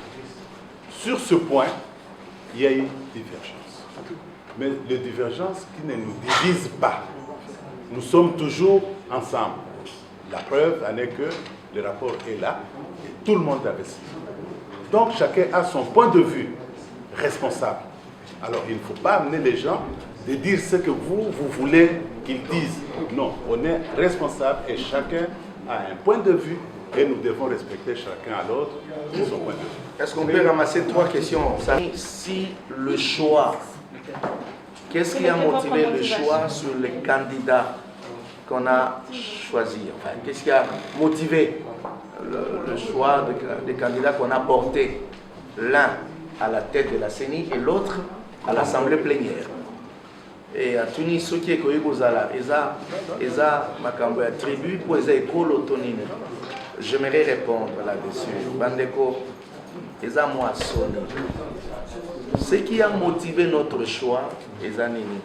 Sur ce point, il y a une divergence. Mais les divergences qui ne nous divisent pas. Nous sommes toujours ensemble. La preuve en est que le rapport est là et tout le monde a reçu. Donc chacun a son point de vue responsable. Alors il ne faut pas amener les gens de dire ce que vous voulez qu'ils disent non, on est responsable et chacun a un point de vue et nous devons respecter chacun à l'autre son point de vue. Est-ce qu'on peut ramasser 3 questions? Si le choix, qu'est-ce qui a motivé le choix sur les candidats qu'on a choisis? Enfin, qu'est-ce qui a motivé le choix des candidats qu'on a portés, l'un à la tête de la CENI et l'autre à l'Assemblée plénière? Et à Tunis, ceux qui sont ils ont makambo ya tribu pour les écoles autonomes. J'aimerais répondre là-dessus. Bandeko, ils ont moi sonné. Ce qui a motivé notre choix, ils ont nini.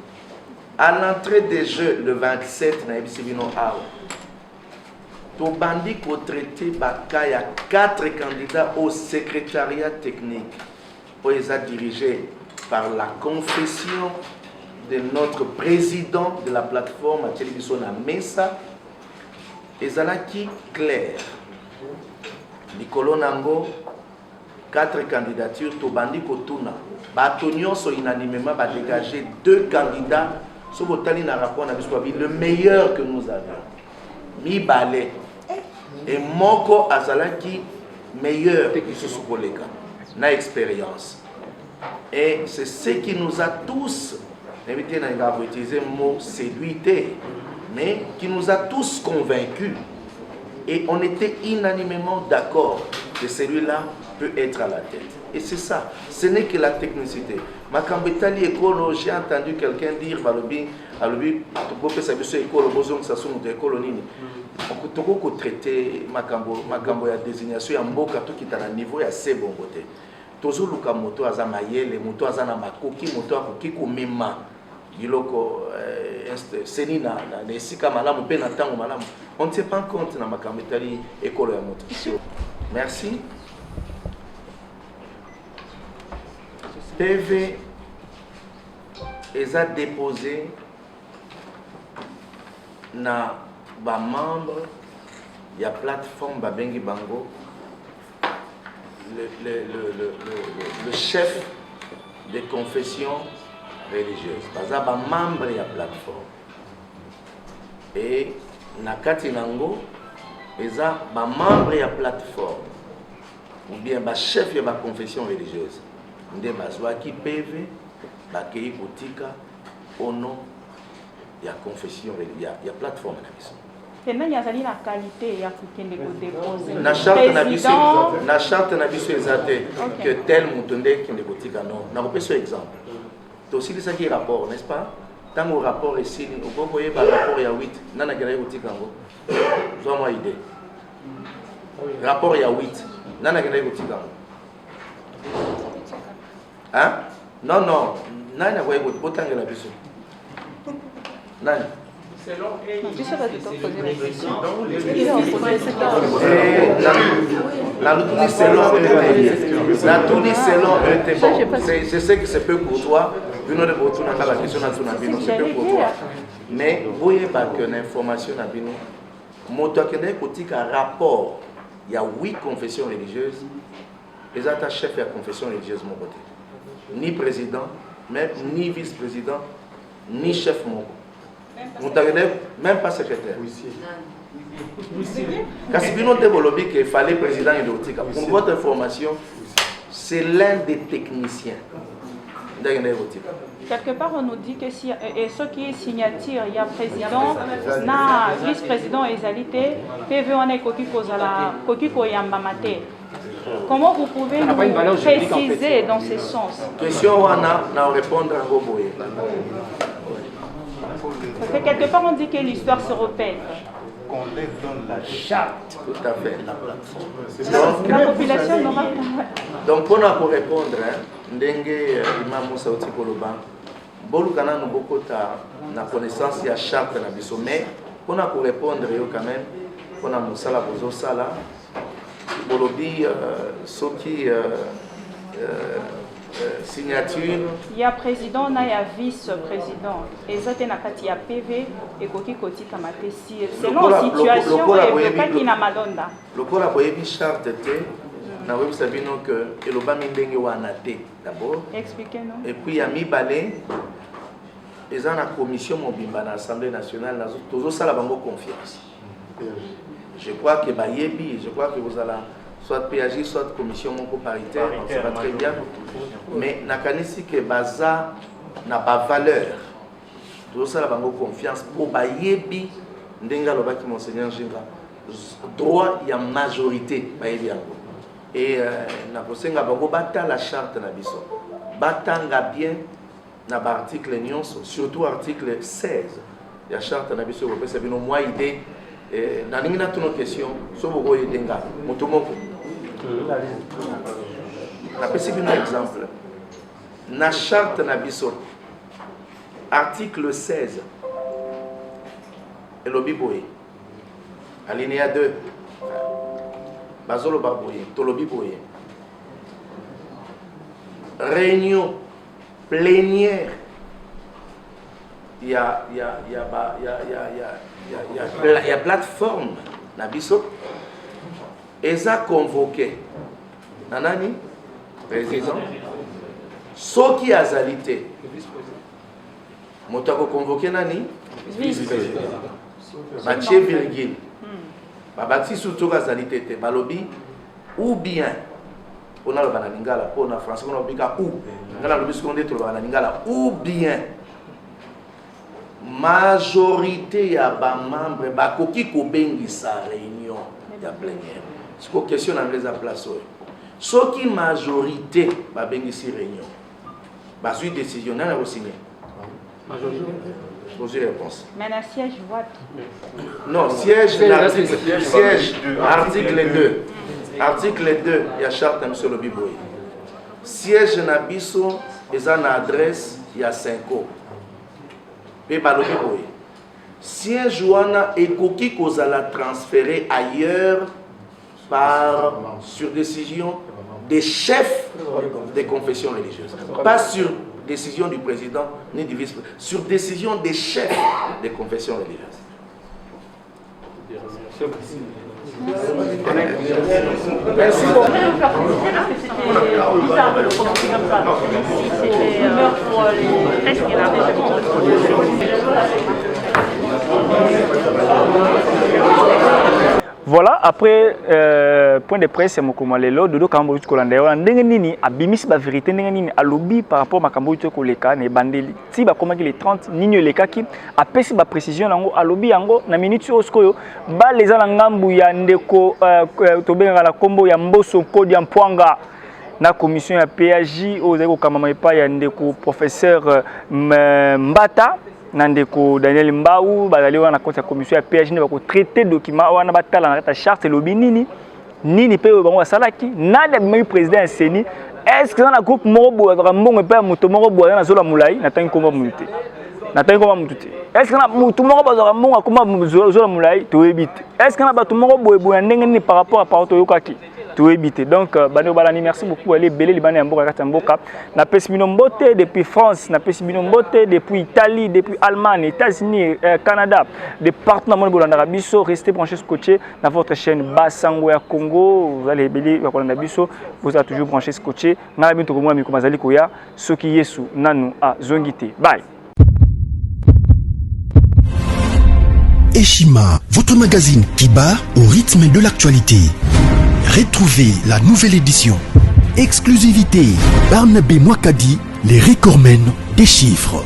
À l'entrée des Jeux, le 27, na Ebisibino Ao, to bandi ko traité baka, il y a 4 candidats au secrétariat technique. Ils ont dirigé par la confession de notre président de la plateforme à télévision à Mesa, ezalaki clair. Likolo nango 4 candidatures to bandi kotuna. Bato nyonso unanimement ba dégager 2 candidats sur botali na rapport na biso le meilleur que nous avions. Mibale et moko azalaki meilleur que ce collègue na expérience. Et c'est ce qui nous a tous, évitez d'utiliser le mot séduité, mais qui nous a tous convaincus. Et on était unanimement d'accord que celui-là peut être à la tête. Et c'est ça, ce n'est que la technicité. Makambetali école, j'ai entendu quelqu'un dire, balobi, tu peux savoir ce école, besoin que ça soit notre école nini. On peut traiter makambo ya désignation ya mboka to qui est à niveau ya c'est bon côté. Tozo luka moto aza mayele, moto aza na makoki, moto akoki ko mema. Biloko seni na esika malamu pe na tango malamu. On ne tient pas compte na makambetali école ya moto. Merci. PV a déposé na ba membre ya plateforme Babengi Bango le chef des confessions religieuses. Baza ba membre ya plateforme. Et na kati nango eza ba membre ya plateforme ou bien ba chef ya ba confession religieuse. Nde bazwaki PV bakei kotika au nom ya confession ya plateforme na biso. Na charte na biso ezate que tel mutonde kende kotika non. Na kopesa exemple. To aussi ça qui rapport, n'est-ce pas? Tant au rapport ici, au bokoye ba rapport ya 8, nana kende kotika ngo. Zo moi idée. Rapport ya 8, nana kende kotika ngo. Hein? Non, non. Nani a voyé votre potang la biso? Nani? Selon c'est ce que c'est peu pour toi. Une autre pour toi, la question c'est peu pour toi. Mais vous voyez pas que l'information n'a pas mon rapport. Il y a 8 confessions religieuses. Les attaches chefs de la confession religieuse mon côté. Ni président, ni vice-président, ni chef mon même pas secrétaire. Kasibino Tebolobi qu'il fallait président et l'autique. Pour votre information, c'est l'un des techniciens. Quelque part, on nous dit que si, et ce qui est signature, il y a président, vice-président et égalité, PV on est Kokiko Yambamate. Comment vous pouvez nous préciser dans ce sens? Question on a répondre à Roboé. Parce que quelque part on dit que l'histoire se répète. Qu'on leur donne la charte. Tout à fait. Donc, la population n'aura pas. Donc pour nous répondre, Ndenge Imam Moussa Otikoloba, Bolukana nous beaucoup na connaissance ya charte na biso, mais pour nous répondre quand même, pour nous Moussala Bozo Sala, Bolobi Soki signature. Il y a président, il y a vice-président. Et ça, il y a PV et Koki Koti Kamate. Selon la situation, il n'y a pas qui n'a malonda. Le corps a une charte, nous savons que le bas mindenge wana te d'abord. Expliquez-nous. Et puis il y a mi balé et dans la commission mobimba dans l'Assemblée nationale, toujours ça la bango confiance. Je crois que Bayebi, je crois que vous allez soit PAJ, soit commission paritaire, ça va très bien. Mais nakanisi que Baza n'a pas valeur. Toujours ça la bango confiance pour Bayebi, ndenga lobaki monseigneur Jinga. Droit il y a majorité Bayebi yango. Et na kosenga bango bata la charte na biso. Batanga bien na article nyonso, surtout article 16. La charte na biso ko pesa bino moi idée na ningi na tuno question so bogo yedenga motomoko. Na pesa bino exemple. Na charte na biso article 16 elobi boye alinéa 2 bazolo baboye tolobi boye réunion plénière il y a plateforme na biso eza convoqué nanani président soki azalité moto ako convoqué nani vice-président Mathieu Virgile babati surtout azalité te balobi ou bien on a le bananingala pour na français on a bika ou ngala lobi seconde to bananingala ou bien majorité ya ba membre ba koki ko bengisa réunion ya plénière ce ko question en les place so qui majorité ba bengisi réunion ba suite décision na ko signer majorité posez réponse. Maintenant, siège vote. Non, siège, article 2. Article 2, il y a charte M. Lobiboy. Siège Nabiso, ils ont une adresse, il y a 5 ans. Et Lobiboy. Siège Ouana et Koki qu'on a transféré ailleurs sur décision des chefs des confessions religieuses. Pas sur décision du président ni du vice-président, sur décision des chefs des confessions religieuses. Merci beaucoup. Bizarre de le prononcer comme ça. Si c'était humeur pour les presque Voilà, après point de presse, Mokoma Lelo, Dodo Kambo Kolanda, ndenge nini abimis ba vérité ndenge nini alobi par rapport à Kambo Koleka ne bandeli. Si ba komaki les 30 nini leka ki apesi ba précision nango alobi yango na minute oskoyo ba les ala ngambu ya ndeko tobenga la kombo ya Mboso Kodi ya Mpwanga na commission ya PAJ ozeko kamama epa ya ndeko professeur Mbata Nandeko Daniel Mbaou, bazali wana compte la commission ya PAJ ne va traiter document wana batala na charte lobi nini pe bango salaki na le président Seni est-ce que dans la groupe moko ba mbongo pe moto moko bo na zola mulai na tangi komba muté na tangi komba muté est-ce que na moto moko ba mbongo komba zola mulai to ebite est-ce que na bato moko bo ndenge ni par rapport à parole yokaki to ebite donc bano balani merci beaucoup aller belé libana mboka kata mboka na pesmino mbote depuis France na pesmino mbote depuis Italie depuis Allemagne États-Unis Canada des partenaires mon bolanda biso restez branchés scotché dans votre chaîne Basango ya Congo vous allez belé ya bolanda biso vous êtes toujours branchés scotché na bintu ko mwami ko mazali ko ya soki Yesu nanu a zongité bye. Eshima, votre magazine qui bat au rythme de l'actualité. Retrouvez la nouvelle édition. Exclusivité, Barnabé Mwakadi, les recordmen des chiffres.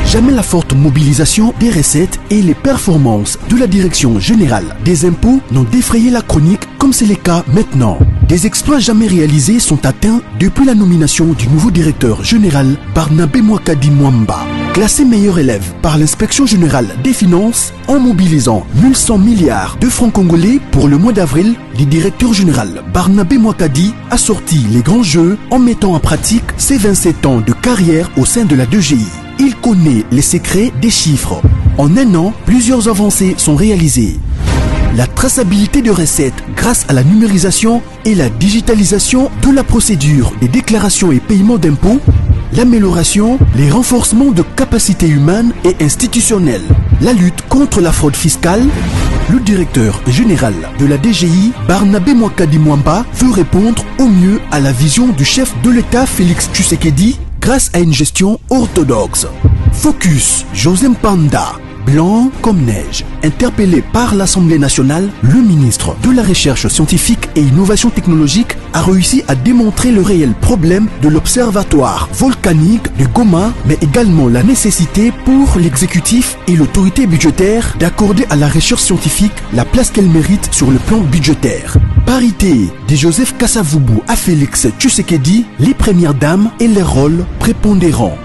Jamais la forte mobilisation des recettes et les performances de la Direction Générale des Impôts n'ont défrayé la chronique comme c'est le cas maintenant. Des exploits jamais réalisés sont atteints depuis la nomination du nouveau directeur général Barnabé Mwakadi Mwamba. Classé meilleur élève par l'inspection générale des finances en mobilisant 1100 milliards de francs congolais pour le mois d'avril, le directeur général Barnabé Mwakadi a sorti les grands jeux en mettant en pratique ses 27 ans de carrière au sein de la DGI. Il connaît les secrets des chiffres. En un an, plusieurs avancées sont réalisées. La traçabilité de recettes grâce à la numérisation et la digitalisation de la procédure des déclarations et paiements d'impôts, l'amélioration, les renforcements de capacités humaines et institutionnelles, la lutte contre la fraude fiscale. Le directeur général de la DGI, Barnabé Mwakadi Mwamba, veut répondre au mieux à la vision du chef de l'État Félix Tshisekedi grâce à une gestion orthodoxe. Focus, José Mpanda, blanc comme neige. Interpellé par l'Assemblée nationale, le ministre de la Recherche scientifique et innovation technologique a réussi à démontrer le réel problème de l'observatoire volcanique de Goma, mais également la nécessité pour l'exécutif et l'autorité budgétaire d'accorder à la recherche scientifique la place qu'elle mérite sur le plan budgétaire. Parité de Joseph Kasavubu à Félix Tshisekedi, les premières dames et les rôles prépondérants.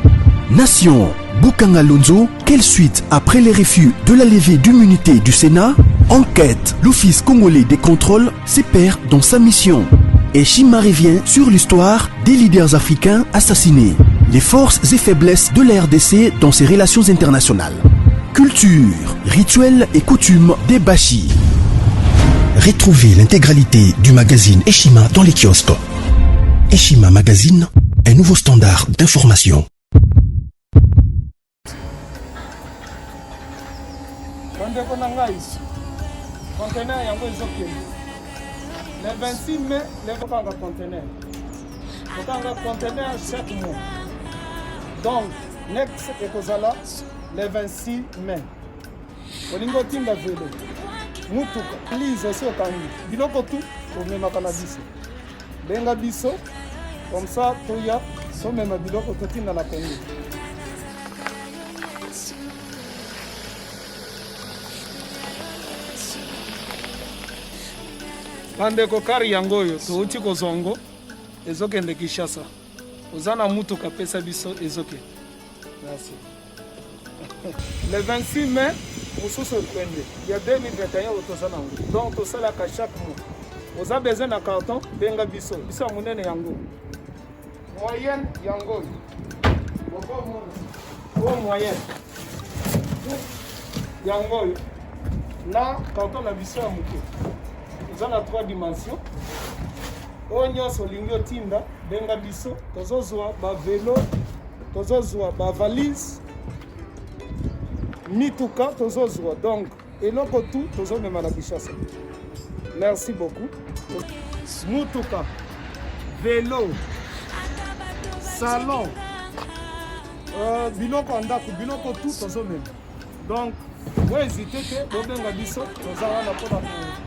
Nation, Bukanga Lonzo, quelle suite après les refus de la levée d'immunité du Sénat? Enquête, l'Office congolais des contrôles se perd dans sa mission. Et Chima revient sur l'histoire des leaders africains assassinés. Les forces et faiblesses de la RDC dans ses relations internationales. Culture, rituels et coutumes des Bashi. Retrouvez l'intégralité du magazine Eshima dans les kiosques. Eshima Magazine, un nouveau standard d'information. Le 26 mai, les conteneurs. Conteneur chaque mois. Donc, next ekozala le 26 mai. Olingo tinda velo. Mutuka. Lise so tangi. Biloko tout pour même cannabis. Benga biso. Comme ça, toya so même biloko totinda na Congo. Bandeko kari yango yo touti kozongo ezokende Kinshasa. Ozana mutuka pesa biso ezoke. Merci. Le 26 mai, mususu kwende. Il y a 2021 otosana ngo. Donc tosala ka chaque mois. Oza besoin na carton benga biso. Biso munene yango. Moyenne yango. Boko moyenne. Yango. Na carton na biso ya muke. Nous avons 3 dimensions. Onyo solingo tinda benga biso tozozwa ba vélo, tozozwa ba valise, mituka tozozwa. Donc eloko tout tozomema na Kinshasa. Merci beaucoup. Mutuka, vélo, salon, biloko ndako, biloko tout tozomema. Donc vous hésitez que bobenga biso tozala na pona